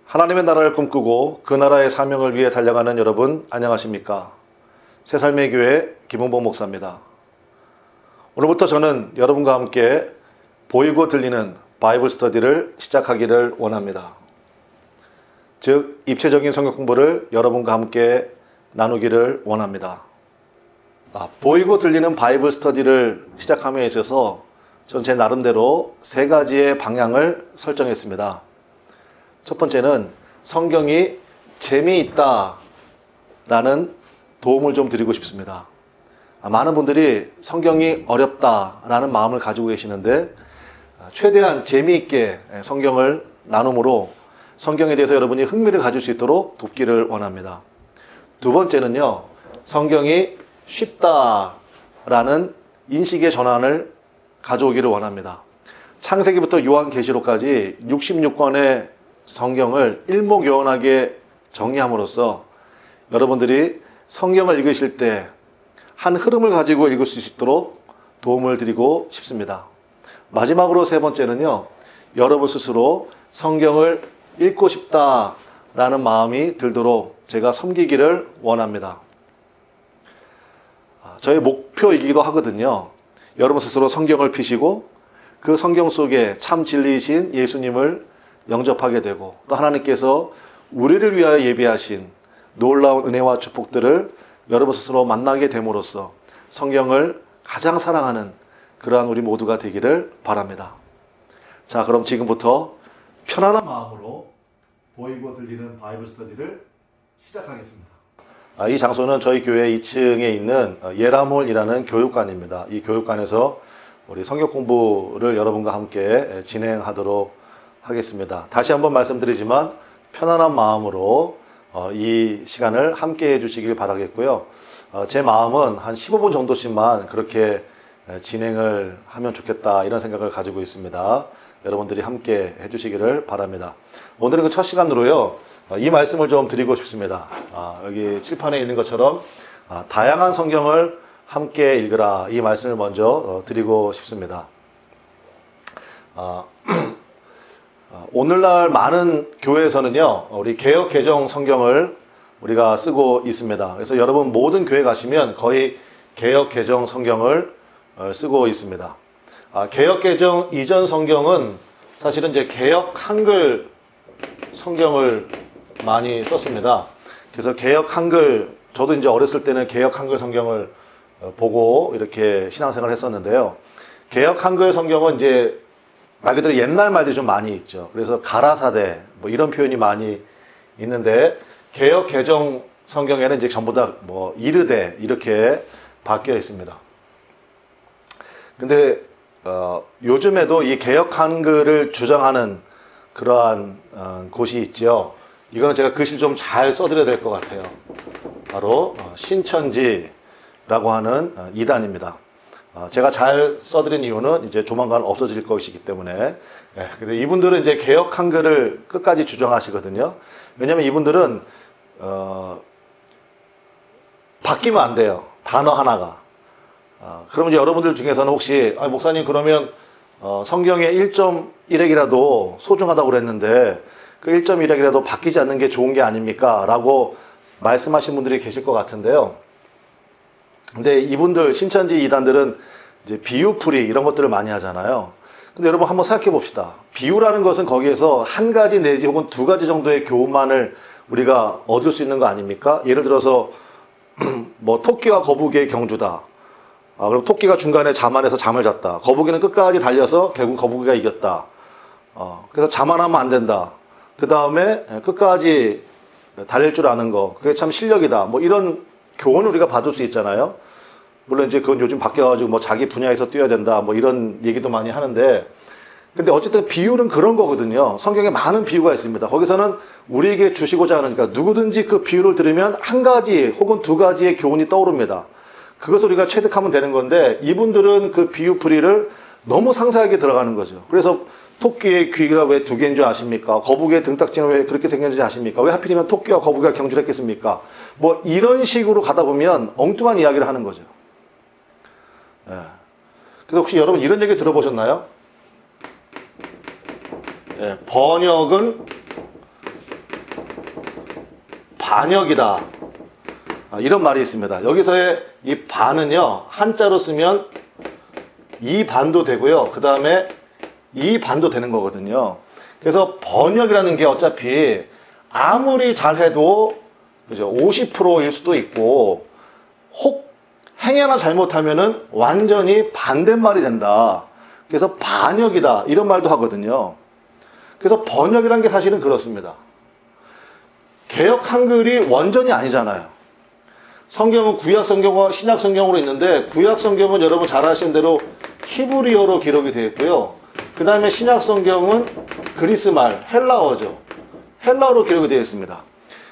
하나님의 나라를 꿈꾸고 그 나라의 사명을 위해 달려가는 여러분 안녕하십니까? 새삶의 교회 김홍복 목사입니다. 오늘부터 저는 여러분과 함께 보이고 들리는 바이블 스터디를 시작하기를 원합니다. 즉 입체적인 성경 공부를 여러분과 함께 나누기를 원합니다. 보이고 들리는 바이블 스터디를 시작함에 있어서 전 제 나름대로 세 가지의 방향을 설정했습니다. 첫 번째는 성경이 재미있다 라는 도움을 좀 드리고 싶습니다. 많은 분들이 성경이 어렵다 라는 마음을 가지고 계시는데 최대한 재미있게 성경을 나눔으로 성경에 대해서 여러분이 흥미를 가질 수 있도록 돕기를 원합니다. 두 번째는요, 성경이 쉽다 라는 인식의 전환을 가져오기를 원합니다. 창세기부터 요한계시록까지 66권의 성경을 일목요연하게 정리함으로써 여러분들이 성경을 읽으실 때 한 흐름을 가지고 읽을 수 있도록 도움을 드리고 싶습니다. 마지막으로 세 번째는요, 여러분 스스로 성경을 읽고 싶다라는 마음이 들도록 제가 섬기기를 원합니다. 저의 목표이기도 하거든요. 여러분 스스로 성경을 펴시고 그 성경 속에 참 진리이신 예수님을 영접하게 되고 또 하나님께서 우리를 위하여 예비하신 놀라운 은혜와 축복들을 여러분 스스로 만나게 됨으로써 성경을 가장 사랑하는 그러한 우리 모두가 되기를 바랍니다. 자, 그럼 지금부터 편안한 마음으로 보이고 들리는 바이블 스터디를 시작하겠습니다. 이 장소는 저희 교회 2층에 있는 예라몰이라는 교육관입니다. 이 교육관에서 우리 성경 공부를 여러분과 함께 진행하도록 하겠습니다. 다시 한번 말씀드리지만 편안한 마음으로 이 시간을 함께 해주시길 바라겠고요. 제 마음은 한 15분 정도씩만 그렇게 진행을 하면 좋겠다 이런 생각을 가지고 있습니다. 여러분들이 함께 해주시기를 바랍니다. 오늘은 그 첫 시간으로요, 이 말씀을 좀 드리고 싶습니다. 여기 칠판에 있는 것처럼 다양한 성경을 함께 읽으라, 이 말씀을 먼저 드리고 싶습니다. 오늘날 많은 교회에서는요, 우리 개역 개정 성경을 우리가 쓰고 있습니다. 그래서 여러분 모든 교회 가시면 거의 개역 개정 성경을 쓰고 있습니다. 개역 개정 이전 성경은 사실은 이제 개역 한글 성경을 많이 썼습니다. 그래서 개역 한글, 저도 이제 어렸을 때는 개역 한글 성경을 보고 이렇게 신앙생활을 했었는데요. 개역 한글 성경은 이제 말 그대로 옛날 말들이 좀 많이 있죠. 그래서 가라사대 뭐 이런 표현이 많이 있는데 개역 개정 성경에는 이제 전부 다 뭐 이르되 이렇게 바뀌어 있습니다. 근데 요즘에도 이 개역 한글을 주장하는 그러한 곳이 있죠. 이거는 제가 글씨를 좀 잘 써드려야 될 것 같아요. 바로 신천지라고 하는 이단입니다. 제가 잘 써드린 이유는 이제 조만간 없어질 것이기 때문에. 근데 이분들은 이제 개역 한글을 끝까지 주장하시거든요. 왜냐면 이분들은 바뀌면 안 돼요. 단어 하나가. 그럼 이제 여러분들 중에서는 혹시 목사님 그러면 성경의 1.1핵이라도 소중하다고 그랬는데 그 1.1핵이라도 바뀌지 않는 게 좋은 게 아닙니까? 라고 말씀하신 분들이 계실 것 같은데요. 근데 이분들 신천지 이단들은 이제 비유풀이 이런 것들을 많이 하잖아요. 근데 여러분 한번 생각해 봅시다. 비유라는 것은 거기에서 한 가지 내지 혹은 두 가지 정도의 교훈만을 우리가 얻을 수 있는 거 아닙니까? 예를 들어서 뭐 토끼와 거북이의 경주다. 그럼 토끼가 중간에 자만해서 잠을 잤다. 거북이는 끝까지 달려서 결국 거북이가 이겼다. 그래서 자만하면 안 된다. 그 다음에 끝까지 달릴 줄 아는 거, 그게 참 실력이다. 뭐 이런 교훈을 우리가 받을 수 있잖아요. 물론 이제 그건 요즘 바뀌어가지고 뭐 자기 분야에서 뛰어야 된다 뭐 이런 얘기도 많이 하는데, 근데 어쨌든 비유는 그런 거거든요. 성경에 많은 비유가 있습니다. 거기서는 우리에게 주시고자 하니까 누구든지 그 비유를 들으면 한 가지 혹은 두 가지의 교훈이 떠오릅니다. 그것을 우리가 체득하면 되는 건데 이분들은 그 비유풀이를 너무 상세하게 들어가는 거죠. 그래서 토끼의 귀가 왜 두 개인 줄 아십니까? 거북이의 등딱지는 왜 그렇게 생겼는지 아십니까? 왜 하필이면 토끼와 거북이가 경주를 했겠습니까? 뭐 이런 식으로 가다 보면 엉뚱한 이야기를 하는 거죠. 그래서 혹시 여러분 이런 얘기 들어보셨나요? 번역은 반역이다. 이런 말이 있습니다. 여기서의 이 반은요, 한자로 쓰면 이 반도 되고요. 그 다음에 이 반도 되는 거거든요. 그래서 번역이라는 게 어차피 아무리 잘해도 그죠? 50%일 수도 있고, 혹 행여나 잘못하면은 완전히 반대말이 된다. 그래서 반역이다. 이런 말도 하거든요. 그래서 번역이라는 게 사실은 그렇습니다. 개역 한글이 원전이 아니잖아요. 성경은 구약 성경과 신약 성경으로 있는데, 구약 성경은 여러분 잘 아시는 대로 히브리어로 기록이 되어 있고요. 그 다음에 신약 성경은 그리스 말, 헬라어죠. 헬라어로 기록이 되어 있습니다.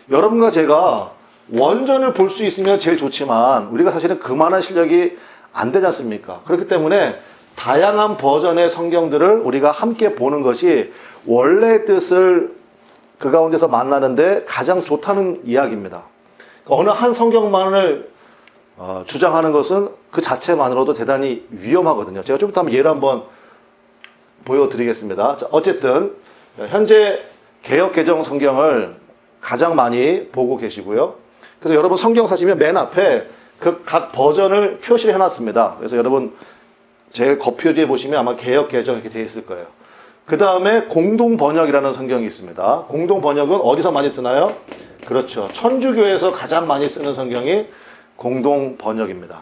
여러분과 제가 원전을 볼 수 있으면 제일 좋지만, 우리가 사실은 그만한 실력이 안 되지 않습니까? 그렇기 때문에 다양한 버전의 성경들을 우리가 함께 보는 것이 원래의 뜻을 그 가운데서 만나는데 가장 좋다는 이야기입니다. 어느 한 성경만을 주장하는 것은 그 자체만으로도 대단히 위험하거든요. 제가 좀 이따 예를 한번 보여드리겠습니다. 자, 어쨌든 현재 개역 개정 성경을 가장 많이 보고 계시고요. 그래서 여러분 성경 사시면 맨 앞에 그 각 버전을 표시를 해놨습니다. 그래서 여러분 제 겉표지에 보시면 아마 개역 개정 이렇게 되어 있을 거예요. 그 다음에 공동 번역이라는 성경이 있습니다. 공동 번역은 어디서 많이 쓰나요? 그렇죠. 천주교에서 가장 많이 쓰는 성경이 공동 번역입니다.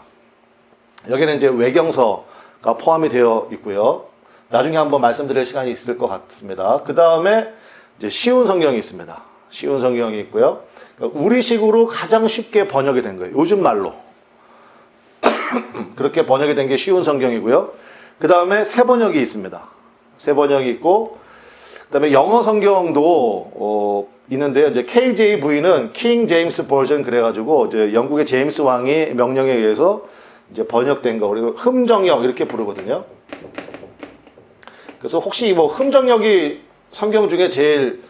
여기는 이제 외경서가 포함이 되어 있고요. 나중에 한번 말씀드릴 시간이 있을 것 같습니다. 그 다음에 이제 쉬운 성경이 있습니다. 쉬운 성경이 있고요. 우리식으로 가장 쉽게 번역이 된 거예요. 요즘 말로. 그렇게 번역이 된 게 쉬운 성경이고요. 그 다음에 새 번역이 있습니다. 새 번역이 있고, 그 다음에 영어 성경도 있는데요. 이제 KJV는 King James Version 그래가지고 이제 영국의 제임스 왕이 명령에 의해서 이제 번역된 거, 그리고 흠정역 이렇게 부르거든요. 그래서 혹시 뭐 흠정역이 성경 중에 제일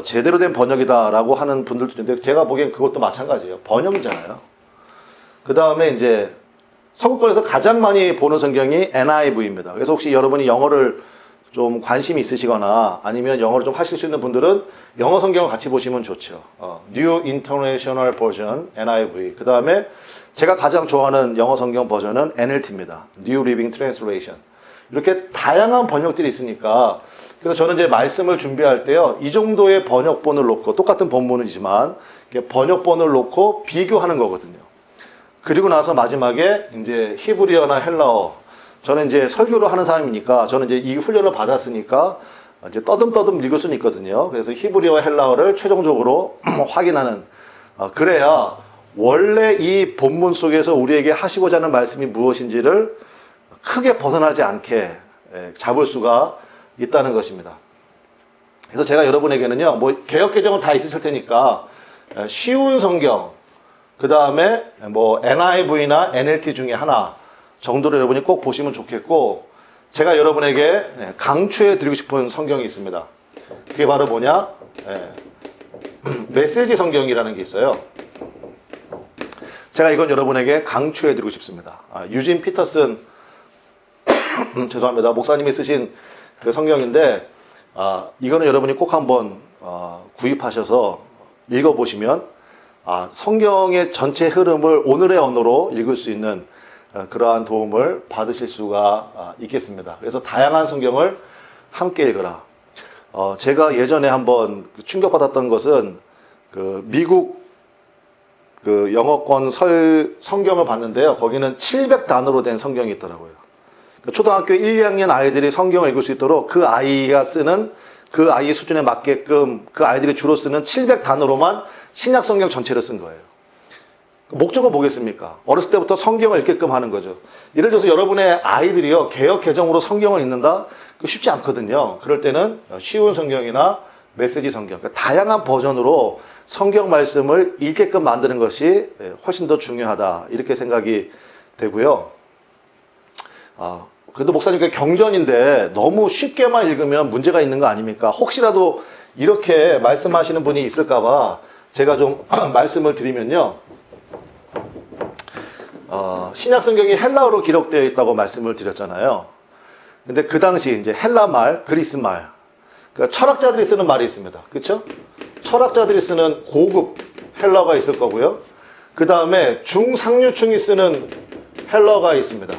제대로 된 번역이다라고 하는 분들도 있는데, 제가 보기엔 그것도 마찬가지예요. 번역이잖아요. 그 다음에 이제 서구권에서 가장 많이 보는 성경이 NIV입니다. 그래서 혹시 여러분이 영어를 좀 관심이 있으시거나 아니면 영어를 좀 하실 수 있는 분들은 영어 성경을 같이 보시면 좋죠. New International Version, NIV. 그 다음에 제가 가장 좋아하는 영어 성경 버전은 NLT입니다. New Living Translation. 이렇게 다양한 번역들이 있으니까, 그래서 저는 이제 말씀을 준비할 때요, 이 정도의 번역본을 놓고, 똑같은 본문이지만 번역본을 놓고 비교하는 거거든요. 그리고 나서 마지막에 이제 히브리어나 헬라어, 저는 이제 설교를 하는 사람이니까, 저는 이제 이 훈련을 받았으니까 이제 떠듬떠듬 읽을 수는 있거든요. 그래서 히브리어와 헬라어를 최종적으로 확인하는, 그래야 원래 이 본문 속에서 우리에게 하시고자 하는 말씀이 무엇인지를 크게 벗어나지 않게 잡을 수가 있다는 것입니다. 그래서 제가 여러분에게는요, 뭐 개역 개정은 다 있으실 테니까 쉬운 성경, 그 다음에 뭐 NIV나 NLT 중에 하나 정도를 여러분이 꼭 보시면 좋겠고, 제가 여러분에게 강추해 드리고 싶은 성경이 있습니다. 그게 바로 뭐냐? 메시지 성경이라는 게 있어요. 제가 이건 여러분에게 강추해 드리고 싶습니다. 유진 피터슨 죄송합니다. 목사님이 쓰신 그 성경인데, 이거는 여러분이 꼭 한번 구입하셔서 읽어보시면 성경의 전체 흐름을 오늘의 언어로 읽을 수 있는 그러한 도움을 받으실 수가 있겠습니다. 그래서 다양한 성경을 함께 읽어라. 제가 예전에 한번 충격받았던 것은 그 미국 그 영어권 성경을 봤는데요. 거기는 700단어로 된 성경이 있더라고요. 초등학교 1, 2학년 아이들이 성경을 읽을 수 있도록 그 아이가 쓰는, 그 아이의 수준에 맞게끔 그 아이들이 주로 쓰는 700단어로만 신약 성경 전체를 쓴 거예요. 목적은 뭐겠습니까? 어렸을 때부터 성경을 읽게끔 하는 거죠. 예를 들어서 여러분의 아이들이요, 개역 개정으로 성경을 읽는다? 그거 쉽지 않거든요. 그럴 때는 쉬운 성경이나 메시지 성경, 그러니까 다양한 버전으로 성경 말씀을 읽게끔 만드는 것이 훨씬 더 중요하다, 이렇게 생각이 되고요. 그래도 목사님 경전인데 너무 쉽게만 읽으면 문제가 있는 거 아닙니까? 혹시라도 이렇게 말씀하시는 분이 있을까봐 제가 좀 말씀을 드리면요. 신약 성경이 헬라어로 기록되어 있다고 말씀을 드렸잖아요. 근데 그 당시 이제 헬라 말, 그리스 말, 그러니까 철학자들이 쓰는 말이 있습니다. 그렇죠? 철학자들이 쓰는 고급 헬러가 있을 거고요. 그 다음에 중상류층이 쓰는 헬러가 있습니다.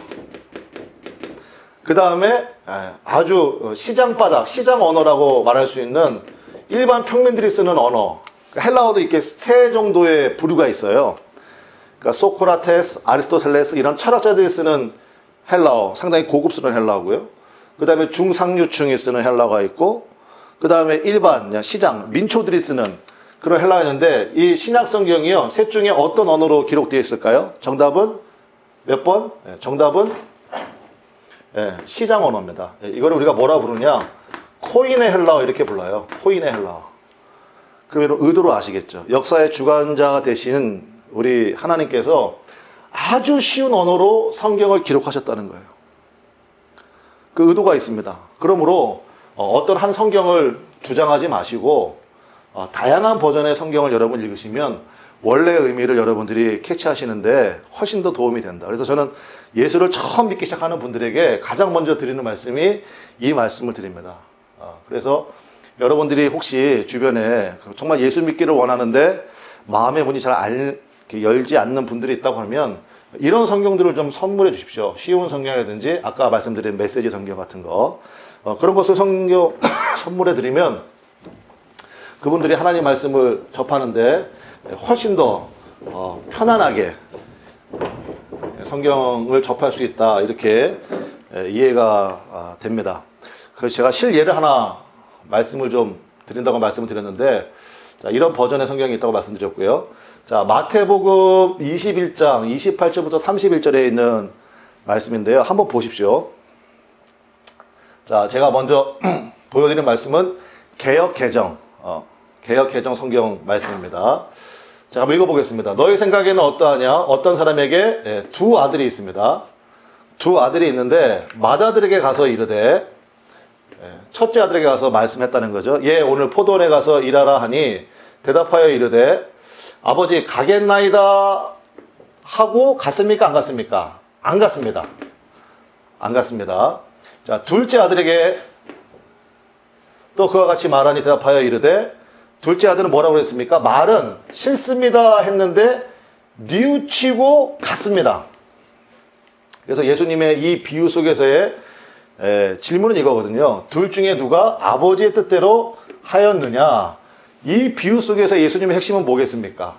그 다음에 아주 시장 바닥, 시장 언어라고 말할 수 있는 일반 평민들이 쓰는 언어, 헬라어도 이렇게 세 정도의 부류가 있어요. 그러니까 소크라테스, 아리스토텔레스 이런 철학자들이 쓰는 헬라어, 상당히 고급스러운 헬라어고요. 그 다음에 중상류층이 쓰는 헬라어가 있고, 그 다음에 일반 시장, 민초들이 쓰는 그런 헬라어가 있는데, 이 신약 성경이요, 셋 중에 어떤 언어로 기록되어 있을까요? 정답은 몇 번? 정답은 시장 언어입니다. 이거를 우리가 뭐라 부르냐? 코인의 헬라어 이렇게 불러요. 코인의 헬라어. 그럼 여러분 의도로 아시겠죠? 역사의 주관자가 되신 우리 하나님께서 아주 쉬운 언어로 성경을 기록하셨다는 거예요. 그 의도가 있습니다. 그러므로 어떤 한 성경을 주장하지 마시고 다양한 버전의 성경을 여러분 읽으시면 원래의 의미를 여러분들이 캐치하시는데 훨씬 더 도움이 된다. 그래서 저는 예수를 처음 믿기 시작하는 분들에게 가장 먼저 드리는 말씀이 이 말씀을 드립니다. 그래서 여러분들이 혹시 주변에 정말 예수 믿기를 원하는데 마음의 문이 잘 열지 않는 분들이 있다고 하면 이런 성경들을 좀 선물해 주십시오. 쉬운 성경이라든지 아까 말씀드린 메시지 성경 같은 거 그런 것을 성경 선물해 드리면 그분들이 하나님 말씀을 접하는데 훨씬 더 편안하게 성경을 접할 수 있다 이렇게 이해가 됩니다. 그래서 제가 실예를 하나 말씀을 좀 드린다고 말씀을 드렸는데 자, 이런 버전의 성경이 있다고 말씀드렸고요. 자, 마태복음 21장 28절부터 31절에 있는 말씀인데요. 한번 보십시오. 자, 제가 먼저 보여드린 말씀은 개역 개정 성경 말씀입니다. 자, 한번 읽어보겠습니다. 너희 생각에는 어떠하냐? 어떤 사람에게 두 아들이 있습니다. 두 아들이 있는데 맏아들에게 가서 이르되 첫째 아들에게 가서 말씀했다는 거죠. 얘 오늘 포도원에 가서 일하라 하니 대답하여 이르되 아버지 가겠나이다 하고 갔습니까? 안 갔습니까? 안 갔습니다. 안 갔습니다. 자, 둘째 아들에게 또 그와 같이 말하니 대답하여 이르되 둘째 아들은 뭐라고 했습니까? 말은 싫습니다 했는데 뉘우치고 갔습니다. 그래서 예수님의 이 비유 속에서의 질문은 이거거든요. 둘 중에 누가 아버지의 뜻대로 하였느냐? 이 비유 속에서 예수님의 핵심은 뭐겠습니까?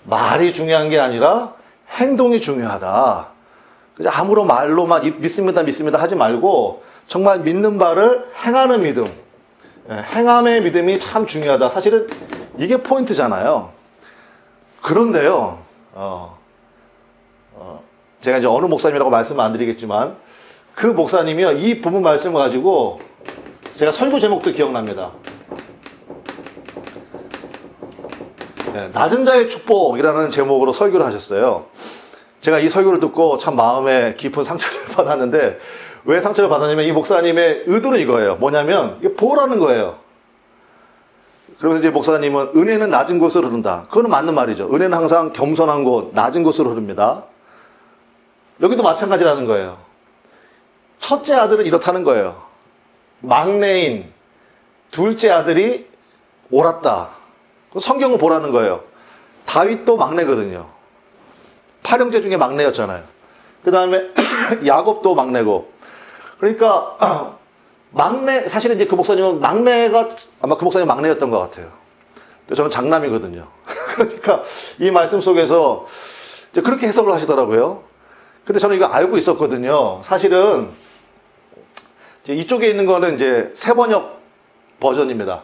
말이 중요한 게 아니라 행동이 중요하다. 아무런 말로만 믿습니다 하지 말고 정말 믿는 바를 행하는 믿음, 행함의 믿음이 참 중요하다. 사실은 이게 포인트잖아요. 그런데요, 제가 이제 어느 목사님이라고 말씀 안 드리겠지만 그 목사님이요, 이 부분 말씀을 가지고 제가 설교 제목도 기억납니다. 낮은 자의 축복이라는 제목으로 설교를 하셨어요. 제가 이 설교를 듣고 참 마음에 깊은 상처를 받았는데 왜 상처를 받았냐면 이 목사님의 의도는 이거예요. 뭐냐면 이게 보라는 거예요. 그러면서 이제 목사님은 은혜는 낮은 곳으로 흐른다. 그거는 맞는 말이죠. 은혜는 항상 겸손한 곳, 낮은 곳으로 흐릅니다. 여기도 마찬가지라는 거예요. 첫째 아들은 이렇다는 거예요. 막내인 둘째 아들이 옳았다. 성경을 보라는 거예요. 다윗도 막내거든요. 8형제 중에 막내였잖아요. 그 다음에 야곱도 막내고. 그러니까 막내, 사실은 이제 그 목사님은 막내가 아마 그 목사님 막내였던 것 같아요. 저는 장남이거든요. 그러니까 이 말씀 속에서 이제 그렇게 해석을 하시더라고요. 근데 저는 이거 알고 있었거든요. 사실은 이제 이쪽에 있는 거는 이제 세번역 버전입니다.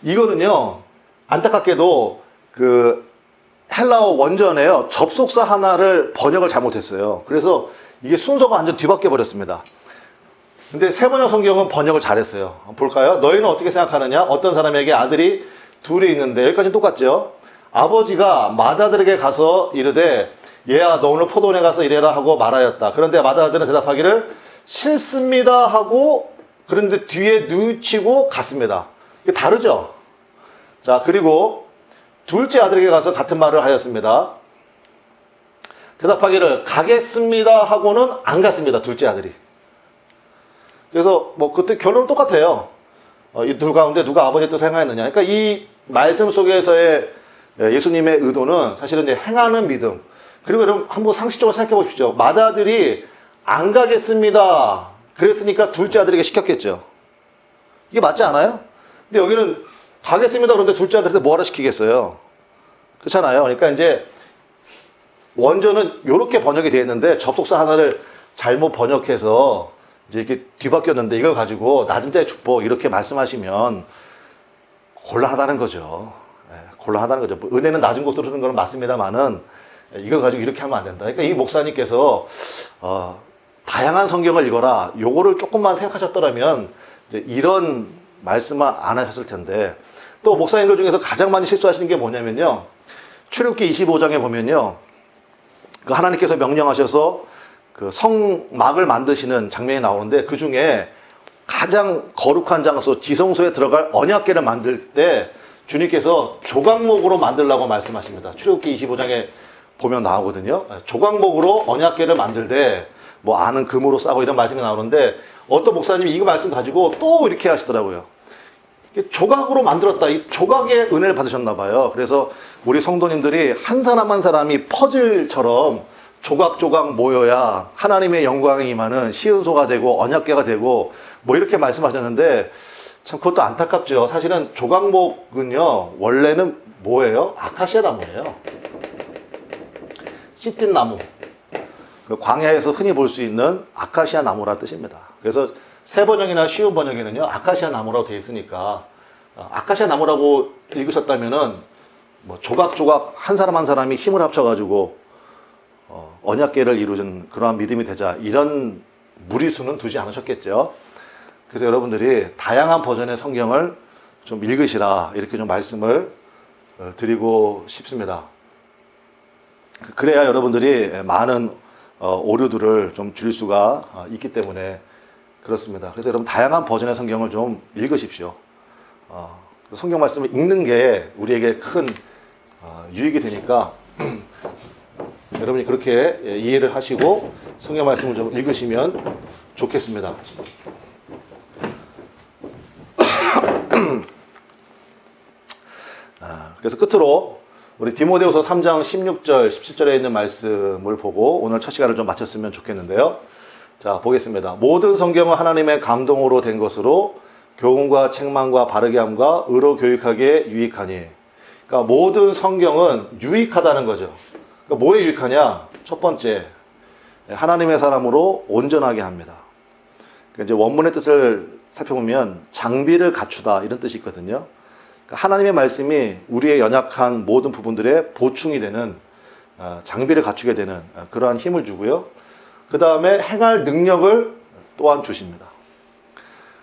이거는요, 안타깝게도 그 헬라어 원전에요, 접속사 하나를 번역을 잘못했어요. 그래서 이게 순서가 완전 뒤바뀌어 버렸습니다. 근데 세번역 성경은 번역을 잘했어요. 볼까요? 너희는 어떻게 생각하느냐? 어떤 사람에게 아들이 둘이 있는데, 여기까지는 똑같죠? 아버지가 맏아들에게 가서 이르되 얘야 너 오늘 포도원에 가서 일해라 하고 말하였다. 그런데 맏아들은 대답하기를 싫습니다 하고, 그런데 뒤에 뉘우치고 갔습니다. 이게 다르죠? 자, 그리고 둘째 아들에게 가서 같은 말을 하였습니다. 대답하기를 가겠습니다 하고는 안 갔습니다. 둘째 아들이. 그래서 뭐 그때 결론은 똑같아요. 이 둘 가운데 누가 아버지의 뜻을 행하였느냐. 그러니까 이 말씀 속에서의 예수님의 의도는 사실은 이제 행하는 믿음. 그리고 여러분 한번 상식적으로 생각해 보십시오. 맏아들이 안 가겠습니다. 그랬으니까 둘째 아들에게 시켰겠죠. 이게 맞지 않아요? 근데 여기는 가겠습니다. 그런데 둘째 아들한테 뭐하러 시키겠어요? 그렇잖아요. 그러니까 이제 원전은 이렇게 번역이 되어 있는데 접속사 하나를 잘못 번역해서 이제 이렇게 뒤바뀌었는데 이걸 가지고 낮은 자의 축복 이렇게 말씀하시면 곤란하다는 거죠. 곤란하다는 거죠. 은혜는 낮은 곳으로 흐르는 건 맞습니다만은 이걸 가지고 이렇게 하면 안 된다. 그러니까 이 목사님께서 다양한 성경을 읽어라. 요거를 조금만 생각하셨더라면 이제 이런 말씀만 안 하셨을 텐데 또 목사님들 중에서 가장 많이 실수하시는 게 뭐냐면요. 출애굽기 25장에 보면요. 그 하나님께서 명령하셔서 그 성막을 만드시는 장면이 나오는데 그 중에 가장 거룩한 장소, 지성소에 들어갈 언약궤를 만들 때 주님께서 조각목으로 만들라고 말씀하십니다. 출애굽기 25장에 보면 나오거든요. 조각목으로 언약궤를 만들 때 뭐 아는 금으로 싸고 이런 말씀이 나오는데 어떤 목사님이 이거 말씀 가지고 또 이렇게 하시더라고요. 조각으로 만들었다. 이 조각의 은혜를 받으셨나 봐요. 그래서 우리 성도님들이 한 사람 한 사람이 퍼즐처럼 조각조각 모여야 하나님의 영광이 임하는 시은소가 되고 언약궤가 되고 뭐 이렇게 말씀하셨는데 참 그것도 안타깝죠. 사실은 조각목은요 원래는 뭐예요? 아카시아 나무예요. 씨띤 나무. 그 광야에서 흔히 볼 수 있는 아카시아 나무라 뜻입니다. 그래서 새 번역이나 쉬운 번역에는요 아카시아 나무라고 되어 있으니까 아카시아 나무라고 읽으셨다면은 뭐 조각조각 한 사람 한 사람이 힘을 합쳐가지고 언약궤를 이루는 그러한 믿음이 되자 이런 무리수는 두지 않으셨겠죠. 그래서 여러분들이 다양한 버전의 성경을 좀 읽으시라 이렇게 좀 말씀을 드리고 싶습니다. 그래야 여러분들이 많은 오류들을 좀 줄일 수가 있기 때문에 그렇습니다. 그래서 여러분 다양한 버전의 성경을 좀 읽으십시오. 성경 말씀을 읽는 게 우리에게 큰 유익이 되니까 여러분이 그렇게 이해를 하시고 성경 말씀을 좀 읽으시면 좋겠습니다. 그래서 끝으로 우리 디모데후서 3장 16절, 17절에 있는 말씀을 보고 오늘 첫 시간을 좀 마쳤으면 좋겠는데요. 자, 보겠습니다. 모든 성경은 하나님의 감동으로 된 것으로 교훈과 책망과 바르게 함과 의로 교육하기에 유익하니. 그러니까 모든 성경은 유익하다는 거죠. 그러니까 뭐에 유익하냐? 첫 번째, 하나님의 사람으로 온전하게 합니다. 그러니까 이제 원문의 뜻을 살펴보면 장비를 갖추다 이런 뜻이 있거든요. 하나님의 말씀이 우리의 연약한 모든 부분들의 보충이 되는 장비를 갖추게 되는 그러한 힘을 주고요. 그 다음에 행할 능력을 또한 주십니다.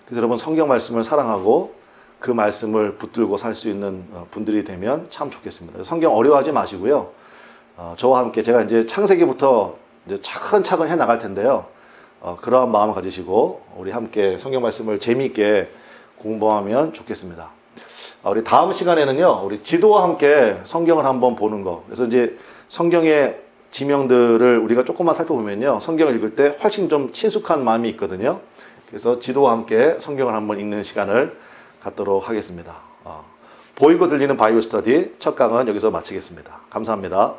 그래서 여러분 성경 말씀을 사랑하고 그 말씀을 붙들고 살 수 있는 분들이 되면 참 좋겠습니다. 성경 어려워하지 마시고요. 저와 함께 제가 이제 창세기부터 이제 차근차근 해 나갈 텐데요. 그러한 마음을 가지시고 우리 함께 성경 말씀을 재미있게 공부하면 좋겠습니다. 우리 다음 시간에는요, 우리 지도와 함께 성경을 한번 보는 거. 그래서 이제 성경의 지명들을 우리가 조금만 살펴보면요, 성경을 읽을 때 훨씬 좀 친숙한 마음이 있거든요. 그래서 지도와 함께 성경을 한번 읽는 시간을 갖도록 하겠습니다. 보이고 들리는 바이블 스터디 첫 강은 여기서 마치겠습니다. 감사합니다.